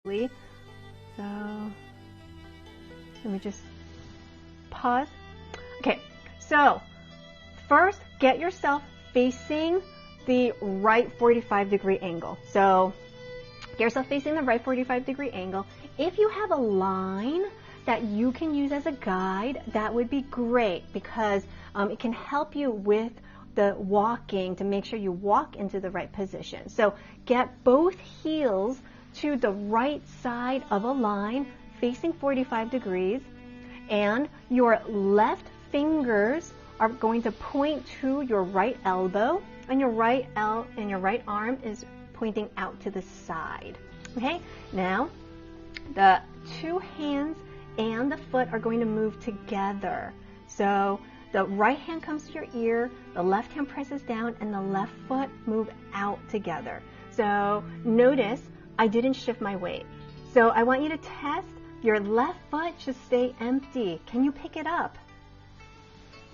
So let me just pause. Okay, so first get yourself facing the right 45-degree angle. So get yourself facing the right 45-degree angle. If you have a line that you can use as a guide, that would be great, because it can help you with the walking to make sure you walk into the right position. So get both heels to the right side of a line facing 45 degrees, and your left fingers are going to point to your right elbow, and your right arm is pointing out to the side. Okay, now the two hands and the foot are going to move together. So the right hand comes to your ear, the left hand presses down, and the left foot move out together. So notice I didn't shift my weight. So I want you to test your left foot should stay empty. Can you pick it up?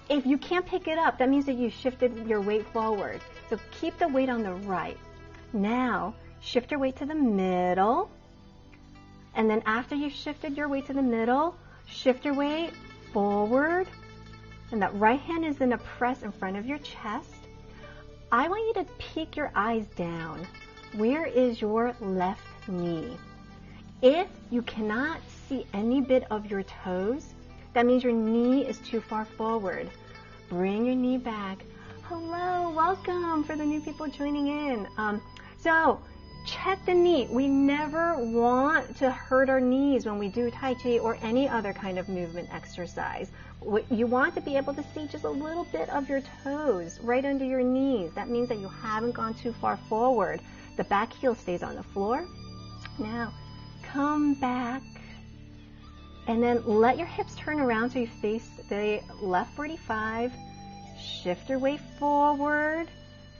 If you can't pick it up, that means that you shifted your weight forward. So keep the weight on the right. Now shift your weight to the middle. And then after you've shifted your weight to the middle, shift your weight forward. And that right hand is in a press in front of your chest. I want you to peek your eyes down. Where is your left knee? If you cannot see any bit of your toes, that means your knee is too far forward. Bring your knee back. Hello, welcome for the new people joining in. So check the knee. We never want to hurt our knees when we do Tai Chi or any other kind of movement exercise. You want to be able to see just a little bit of your toes right under your knees. That means that you haven't gone too far forward. The back heel stays on the floor. Now, come back. And then let your hips turn around so you face the left 45. Shift your weight forward.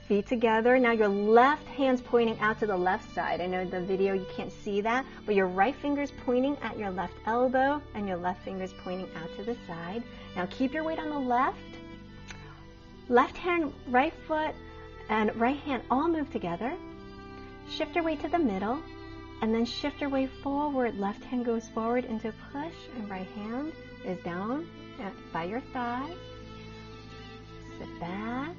Feet together. Now your left hand's pointing out to the left side. I know in the video you can't see that, but your right finger's pointing at your left elbow and your left finger's pointing out to the side. Now keep your weight on the left. Left hand, right foot, and right hand all move together. Shift your weight to the middle, and then shift your weight forward. Left hand goes forward into push, and right hand is down by your thigh. Sit back.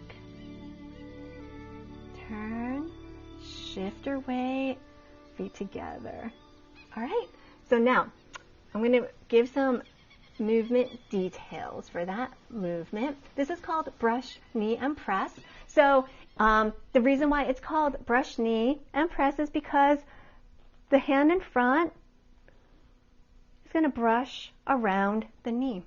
Turn, shift your weight, feet together. All right, so now I'm going to give some movement details for that movement. This is called brush, knee, and press. So the reason why it's called brush, knee, and press is because the hand in front is going to brush around the knee,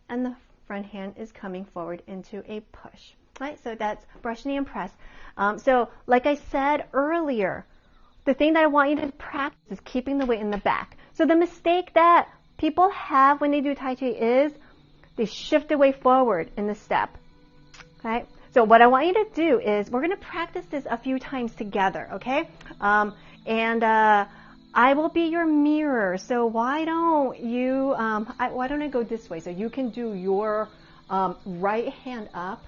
and the front hand is coming forward into a push. Right, so that's brush, knee, and press. So like I said earlier, the thing that I want you to practice is keeping the weight in the back. So the mistake that people have when they do Tai Chi is they shift the weight forward in the step. Okay? So what I want you to do is we're going to practice this a few times together, okay? I will be your mirror. So why don't you, why don't I go this way? So you can do your right hand up,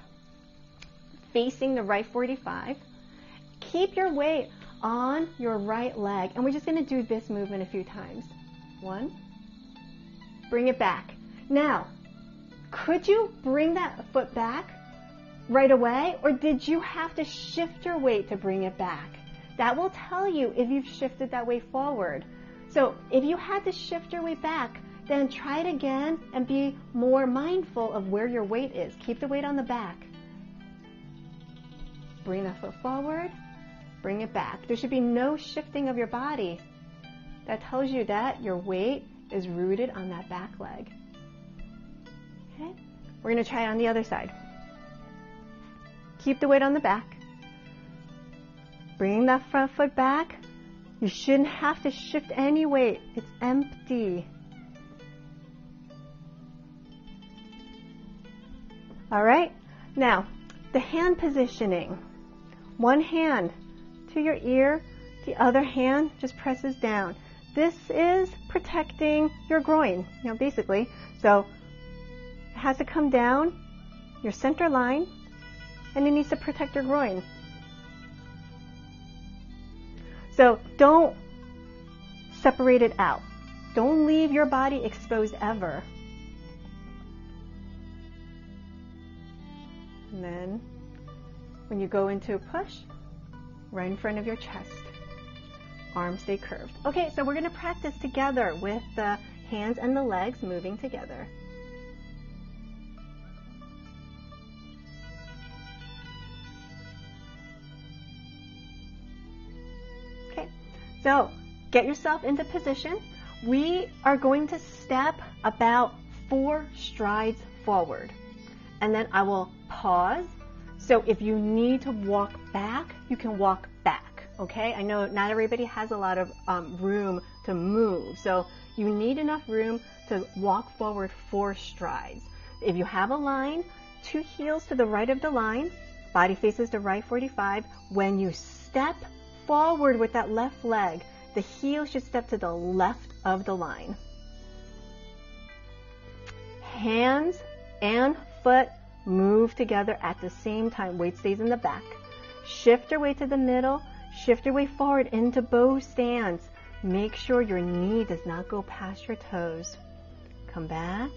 facing the right 45. Keep your weight on your right leg, and we're just going to do this movement a few times. 1, bring it back. Now, could you bring that foot back right away, or did you have to shift your weight to bring it back? That will tell you if you've shifted that weight forward. So if you had to shift your weight back, then try it again and be more mindful of where your weight is. Keep the weight on the back. Bring that foot forward, bring it back. There should be no shifting of your body. That tells you that your weight is rooted on that back leg. Okay? We're going to try it on the other side. Keep the weight on the back. Bring that front foot back. You shouldn't have to shift any weight. It's empty. All right? Now, the hand positioning. One hand to your ear, the other hand just presses down. This is protecting your groin, basically. So it has to come down your center line, and it needs to protect your groin. So don't separated out. Don't leave your body exposed ever. And then when you go into a push, right in front of your chest. Arms stay curved. Okay, so we're going to practice together with the hands and the legs moving together. Okay, so get yourself into position. We are going to step about 4 strides forward. And then I will pause. So if you need to walk back, you can walk back, okay? I know not everybody has a lot of room to move. So you need enough room to walk forward 4 strides. If you have a line, 2 heels to the right of the line, body faces to right 45. When you step forward with that left leg, the heel should step to the left of the line. Hands and foot move together at the same time. Weight stays in the back. Shift your weight to the middle. Shift your weight forward into bow stance. Make sure your knee does not go past your toes. Come back.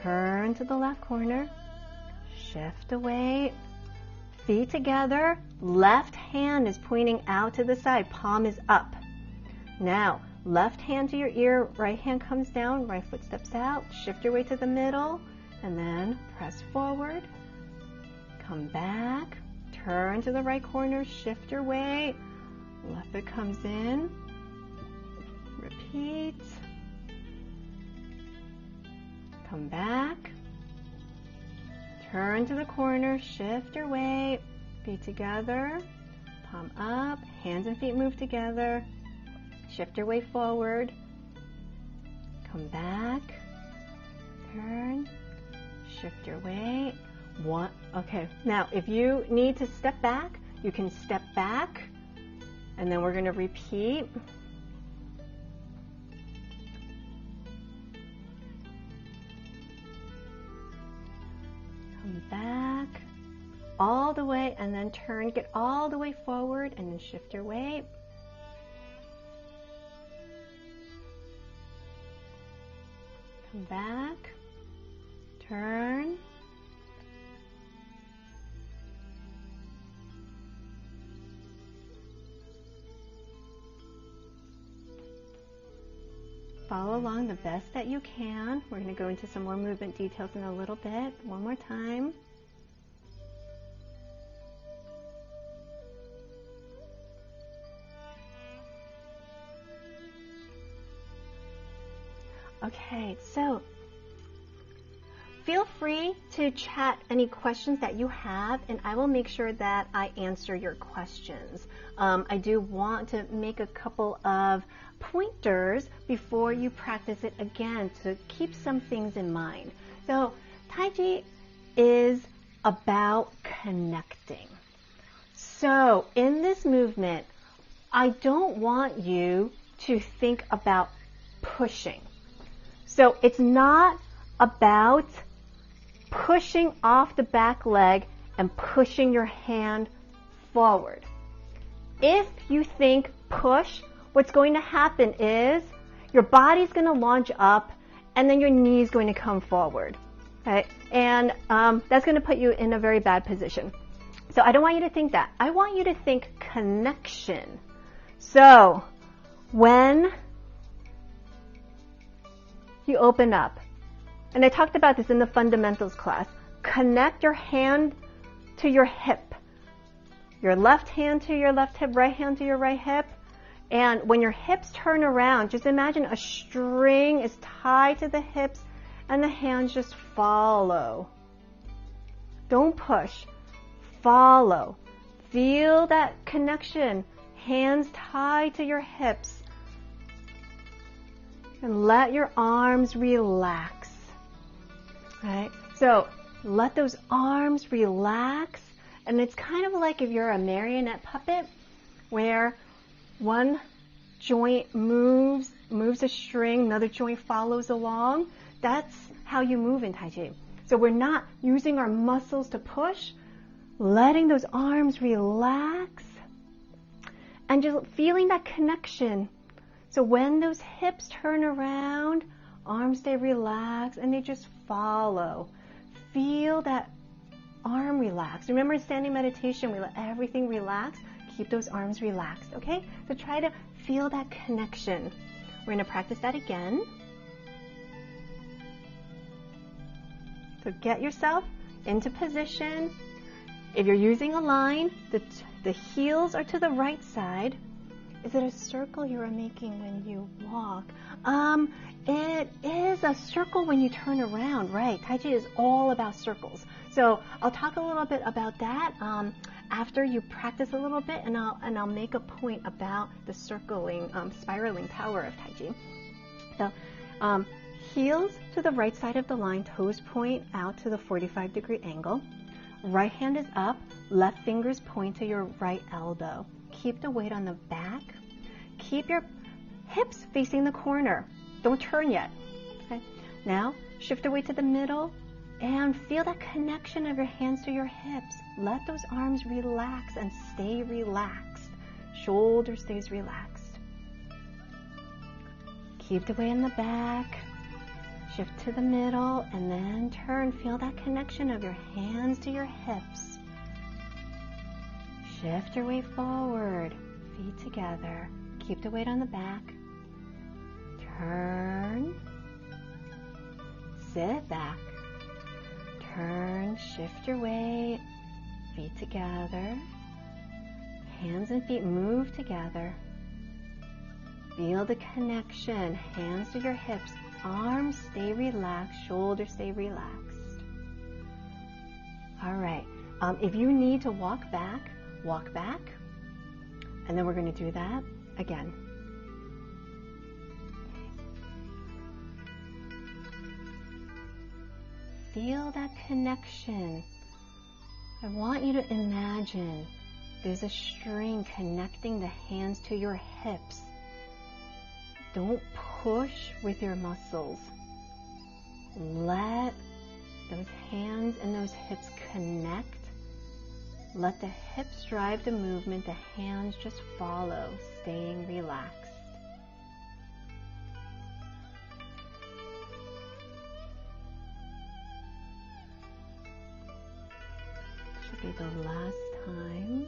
Turn to the left corner. Shift the weight. Feet together. Left hand is pointing out to the side. Palm is up. Now, left hand to your ear. Right hand comes down. Right foot steps out. Shift your weight to the middle. And then press forward. Come back. Turn to the right corner. Shift your weight. Left foot comes in. Repeat. Come back. Turn to the corner. Shift your weight. Feet together. Palm up. Hands and feet move together. Shift your weight forward. Come back. Turn. Shift your weight. One. Okay. Now, if you need to step back, you can step back. And then we're going to repeat. Come back. All the way and then turn. Get all the way forward and then shift your weight. Come back. Turn. Follow along the best that you can. We're going to go into some more movement details in a little bit. One more time. Okay, so feel free to chat any questions that you have, and I will make sure that I answer your questions. I do want to make a couple of pointers before you practice it again to keep some things in mind. So, Tai Chi is about connecting. So, in this movement, I don't want you to think about pushing. So, it's not about pushing off the back leg and pushing your hand forward. If you think push, what's going to happen is your body's going to launch up and then your knee is going to come forward. Okay? And that's going to put you in a very bad position. So I don't want you to think that. I want you to think connection. So when you open up, and I talked about this in the fundamentals class, connect your hand to your hip. Your left hand to your left hip, right hand to your right hip. And when your hips turn around, just imagine a string is tied to the hips and the hands just follow. Don't push. Follow. Feel that connection. Hands tied to your hips. And let your arms relax. Right? So let those arms relax. And it's kind of like if you're a marionette puppet where one joint moves a string, another joint follows along. That's how you move in Tai Chi. So we're not using our muscles to push, letting those arms relax. and just feeling that connection. So when those hips turn around, arms stay relaxed and they just follow. Feel that arm relax. Remember in standing meditation, we let everything relax. Keep those arms relaxed, okay? So try to feel that connection. We're going to practice that again. So get yourself into position. If you're using a line, the heels are to the right side. Is it a circle you are making when you walk? It is a circle when you turn around, right? Tai Chi is all about circles. So I'll talk a little bit about that after you practice a little bit, and I'll make a point about the circling, spiraling power of Tai Chi. So heels to the right side of the line, toes point out to the 45-degree angle. Right hand is up, left fingers point to your right elbow. Keep the weight on the back. Keep your hips facing the corner. Don't turn yet. Okay. Now, shift the weight to the middle and feel that connection of your hands to your hips. Let those arms relax and stay relaxed. Shoulder stays relaxed. Keep the weight in the back. Shift to the middle and then turn. Feel that connection of your hands to your hips. Shift your weight forward. Feet together. Keep the weight on the back. Turn. Sit back. Turn. Shift your weight. Feet together. Hands and feet move together. Feel the connection. Hands to your hips. Arms stay relaxed. Shoulders stay relaxed. All right. If you need to walk back. And then we're going to do that again. Feel that connection. I want you to imagine there's a string connecting the hands to your hips. Don't push with your muscles. Let those hands and those hips connect. Let the hips drive the movement, the hands just follow, staying relaxed. Should be the last time.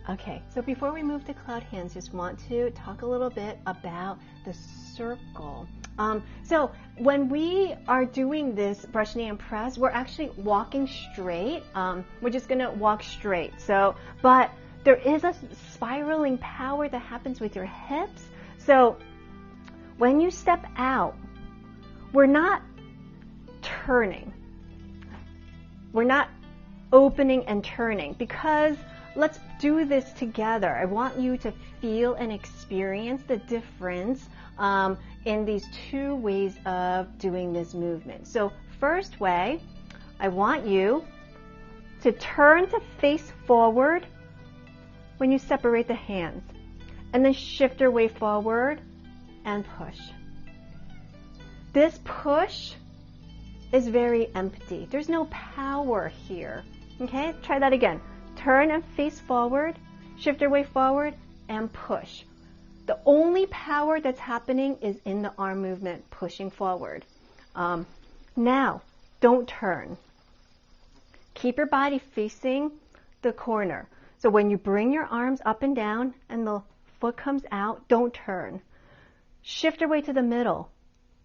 Okay, so before we move to cloud hands, just want to talk a little bit about the circle. So when we are doing this brush, knee, and press, we're actually walking straight. We're just gonna walk straight. So, but there is a spiraling power that happens with your hips. So when you step out, we're not turning. We're not opening and turning, because let's do this together. I want you to feel and experience the difference in these two ways of doing this movement. So first way, I want you to turn to face forward when you separate the hands, and then shift your way forward and push. This push is very empty. There's no power here. Okay, try that again. Turn and face forward, shift your way forward, and push. The only power that's happening is in the arm movement, pushing forward. Now, don't turn. Keep your body facing the corner. So when you bring your arms up and down and the foot comes out, don't turn. Shift your way to the middle.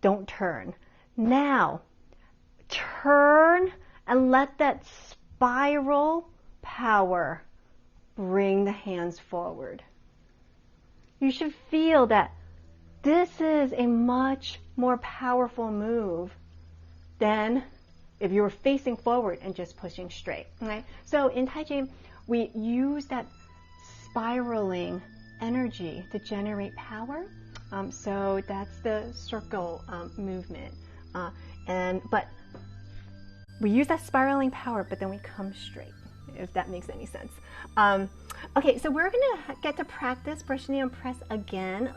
Don't turn. Now, turn and let that spiral power bring the hands forward. You should feel that this is a much more powerful move than if you were facing forward and just pushing straight. Okay? So in Tai Chi, we use that spiraling energy to generate power. So that's the circle movement. But we use that spiraling power, but then we come straight, if that makes any sense. Okay, so we're gonna get to practice brush, knee, and press again.